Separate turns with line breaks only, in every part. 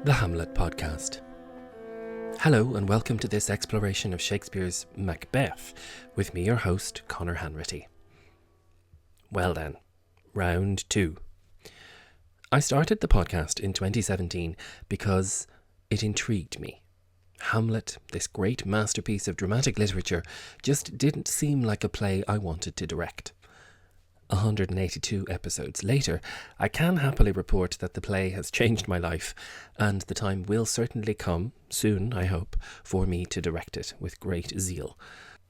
The Hamlet Podcast. Hello and welcome to this exploration of Shakespeare's Macbeth with me, your host, Conor Hanratty. Well then, round 2. I started the podcast in 2017 because it intrigued me. Hamlet, this great masterpiece of dramatic literature, just didn't seem like a play I wanted to direct. 182 episodes later, I can happily report that the play has changed my life, and the time will certainly come, soon I hope, for me to direct it with great zeal.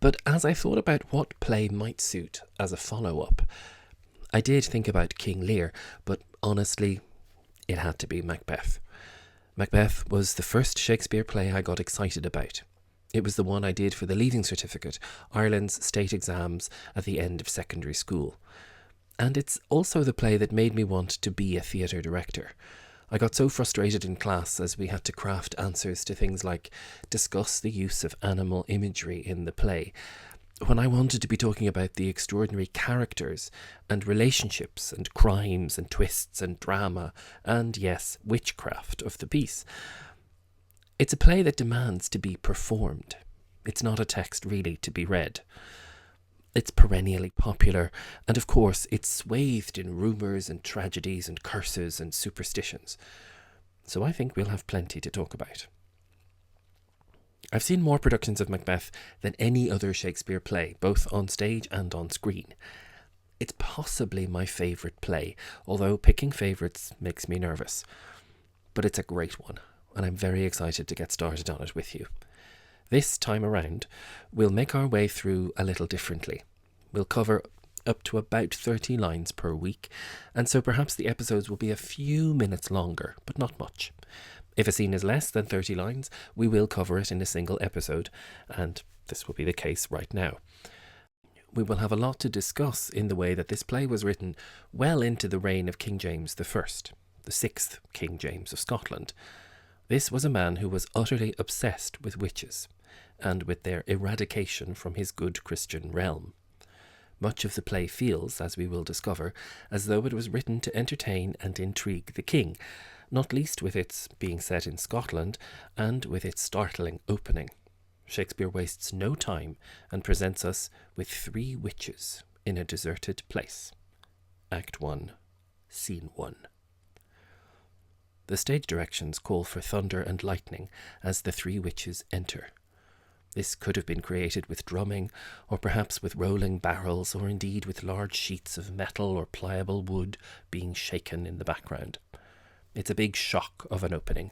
But as I thought about what play might suit as a follow-up, I did think about King Lear, but honestly, it had to be Macbeth. Macbeth was the first Shakespeare play I got excited about. It was the one I did for the Leaving Certificate, Ireland's state exams at the end of secondary school. And it's also the play that made me want to be a theatre director. I got so frustrated in class as we had to craft answers to things like discuss the use of animal imagery in the play, when I wanted to be talking about the extraordinary characters and relationships and crimes and twists and drama and, yes, witchcraft of the piece. It's a play that demands to be performed. It's not a text really to be read. It's perennially popular, and of course it's swathed in rumours and tragedies and curses and superstitions. So I think we'll have plenty to talk about. I've seen more productions of Macbeth than any other Shakespeare play, both on stage and on screen. It's possibly my favourite play, although picking favourites makes me nervous. But it's a great one, and I'm very excited to get started on it with you. This time around, we'll make our way through a little differently. We'll cover up to about 30 lines per week, and so perhaps the episodes will be a few minutes longer, but not much. If a scene is less than 30 lines, we will cover it in a single episode, and this will be the case right now. We will have a lot to discuss in the way that this play was written well into the reign of King James I, the 6th King James of Scotland. This was a man who was utterly obsessed with witches, and with their eradication from his good Christian realm. Much of the play feels, as we will discover, as though it was written to entertain and intrigue the king, not least with its being set in Scotland and with its startling opening. Shakespeare wastes no time and presents us with 3 witches in a deserted place. Act 1, Scene 1. The stage directions call for thunder and lightning as the 3 witches enter. This could have been created with drumming, or perhaps with rolling barrels, or indeed with large sheets of metal or pliable wood being shaken in the background. It's a big shock of an opening,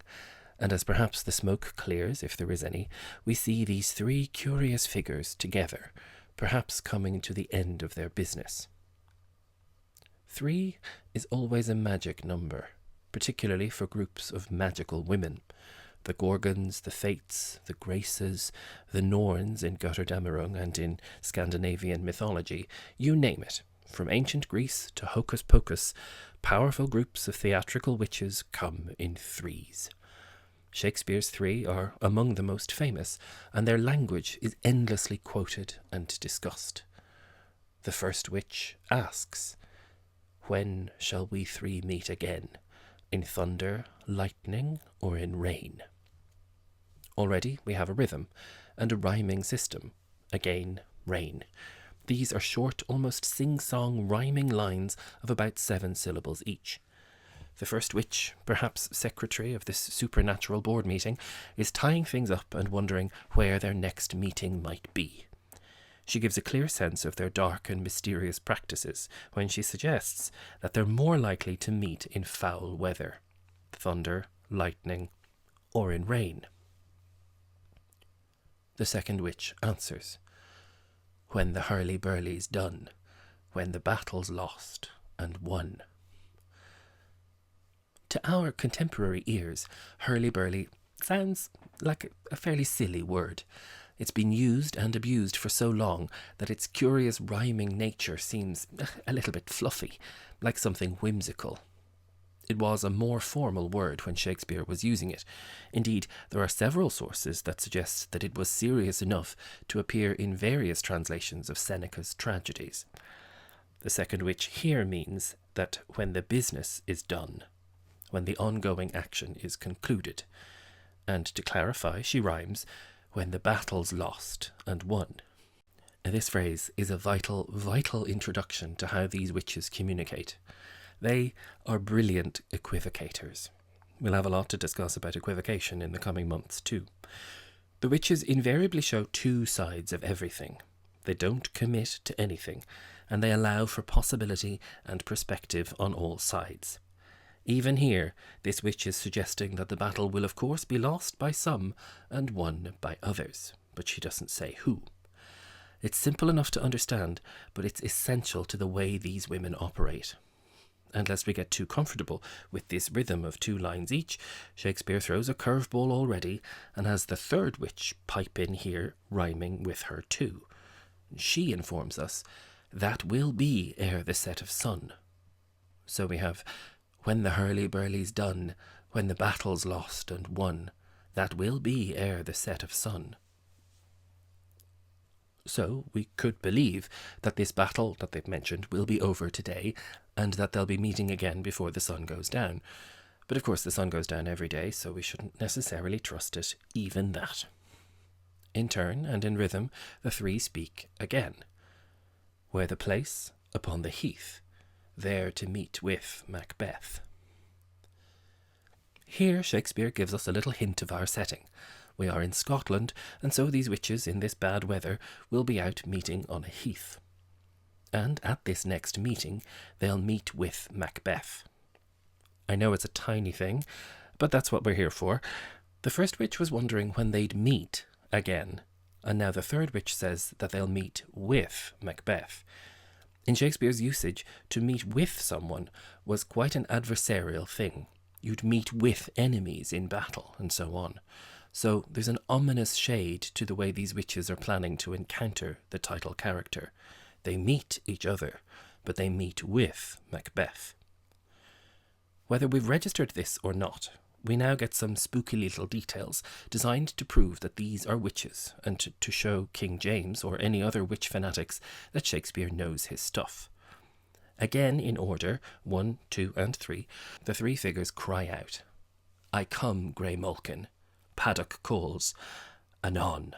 and as perhaps the smoke clears, if there is any, we see these 3 curious figures together, perhaps coming to the end of their business. 3 is always a magic number, particularly for groups of magical women. The Gorgons, the Fates, the Graces, the Norns in Götterdämmerung and in Scandinavian mythology, you name it. From ancient Greece to Hocus Pocus, powerful groups of theatrical witches come in 3s. Shakespeare's 3 are among the most famous, and their language is endlessly quoted and discussed. The first witch asks, "When shall we 3 meet again? In thunder, lightning, or in rain?" Already we have a rhythm and a rhyming system. Again, rain. These are short, almost sing-song rhyming lines of about 7 syllables each. The first witch, perhaps secretary of this supernatural board meeting, is tying things up and wondering where their next meeting might be. She gives a clear sense of their dark and mysterious practices when she suggests that they're more likely to meet in foul weather, thunder, lightning, or in rain. The second witch answers, "When the hurly-burly's done, when the battle's lost and won." To our contemporary ears, hurly-burly sounds like a fairly silly word. It's been used and abused for so long that its curious rhyming nature seems a little bit fluffy, like something whimsical. It was a more formal word when Shakespeare was using it. Indeed, there are several sources that suggest that it was serious enough to appear in various translations of Seneca's tragedies. The second witch here means that when the business is done, when the ongoing action is concluded. And to clarify, she rhymes, when the battle's lost and won. This phrase is a vital, vital introduction to how these witches communicate. They are brilliant equivocators. We'll have a lot to discuss about equivocation in the coming months too. The witches invariably show two sides of everything. They don't commit to anything, and they allow for possibility and perspective on all sides. Even here, this witch is suggesting that the battle will of course be lost by some and won by others, but she doesn't say who. It's simple enough to understand, but it's essential to the way these women operate. And lest we get too comfortable with this rhythm of 2 lines each, Shakespeare throws a curveball already and has the third witch pipe in here, rhyming with her too. She informs us, that will be ere the set of sun. So we have, when the hurly-burly's done, when the battle's lost and won, that will be ere the set of sun. So we could believe that this battle that they've mentioned will be over today and that they'll be meeting again before the sun goes down. But of course the sun goes down every day, so we shouldn't necessarily trust it, even that. In turn and in rhythm, the 3 speak again. Where the place, upon the heath, there to meet with Macbeth. Here Shakespeare gives us a little hint of our setting. We are in Scotland, and so these witches in this bad weather will be out meeting on a heath. And at this next meeting, they'll meet with Macbeth. I know it's a tiny thing, but that's what we're here for. The first witch was wondering when they'd meet again, and now the third witch says that they'll meet with Macbeth. In Shakespeare's usage, to meet with someone was quite an adversarial thing. You'd meet with enemies in battle, and so on. So there's an ominous shade to the way these witches are planning to encounter the title character. They meet each other, but they meet with Macbeth. Whether we've registered this or not, we now get some spooky little details designed to prove that these are witches and to show King James or any other witch fanatics that Shakespeare knows his stuff. Again in order, 1, 2 and 3, the 3 figures cry out, "I come, Grey Malkin. Paddock calls, anon."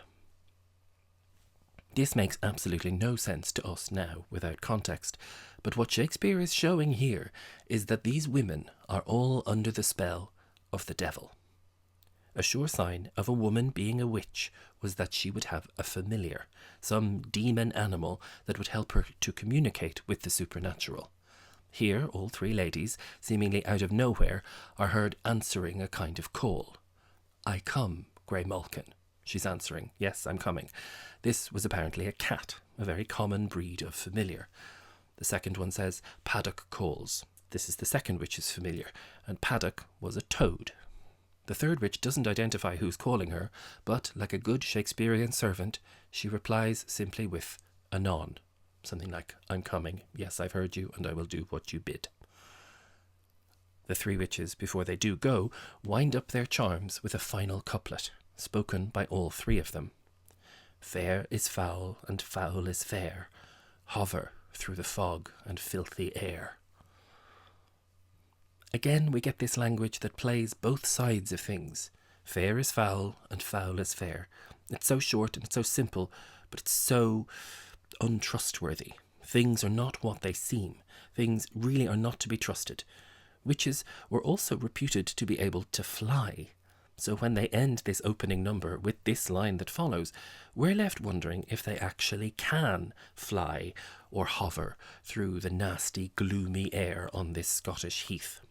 This makes absolutely no sense to us now without context, but what Shakespeare is showing here is that these women are all under the spell of the devil. A sure sign of a woman being a witch was that she would have a familiar, some demon animal that would help her to communicate with the supernatural. Here, all 3 ladies, seemingly out of nowhere, are heard answering a kind of call. "I come, Grey Malkin." She's answering, "Yes, I'm coming." This was apparently a cat, a very common breed of familiar. The second one says, "Paddock calls." This is the second witch's familiar, and Paddock was a toad. The third witch doesn't identify who's calling her, but, like a good Shakespearean servant, she replies simply with anon, something like, "I'm coming, yes, I've heard you, and I will do what you bid." The 3 witches, before they do go, wind up their charms with a final couplet, spoken by all 3 of them. "Fair is foul, and foul is fair. Hover through the fog and filthy air." Again, we get this language that plays both sides of things. Fair is foul, and foul is fair. It's so short and it's so simple, but it's so untrustworthy. Things are not what they seem. Things really are not to be trusted. Witches were also reputed to be able to fly. So when they end this opening number with this line that follows, we're left wondering if they actually can fly or hover through the nasty, gloomy air on this Scottish heath.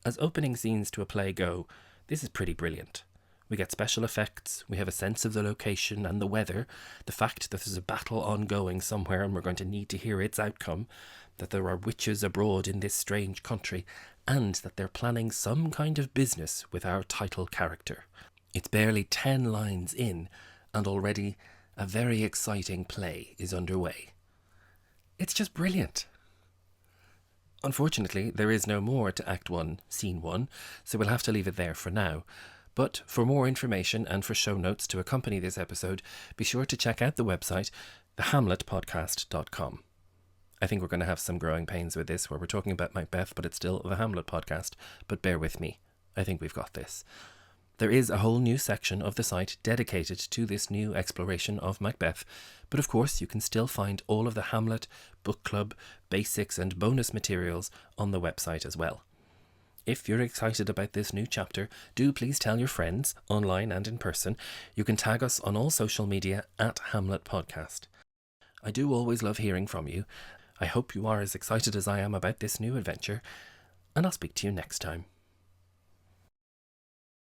As opening scenes to a play go, this is pretty brilliant. We get special effects, we have a sense of the location and the weather, the fact that there's a battle ongoing somewhere and we're going to need to hear its outcome, that there are witches abroad in this strange country, and that they're planning some kind of business with our title character. It's barely 10 lines in, and already a very exciting play is underway. It's just brilliant. Unfortunately, there is no more to Act 1, Scene 1, so we'll have to leave it there for now. But for more information and for show notes to accompany this episode, be sure to check out the website, thehamletpodcast.com. I think we're going to have some growing pains with this, where we're talking about Macbeth, but it's still the Hamlet podcast. But bear with me. I think we've got this. There is a whole new section of the site dedicated to this new exploration of Macbeth, but of course you can still find all of the Hamlet, book club, basics and bonus materials on the website as well. If you're excited about this new chapter, do please tell your friends, online and in person. You can tag us on all social media at Hamlet Podcast. I do always love hearing from you. I hope you are as excited as I am about this new adventure, and I'll speak to you next time.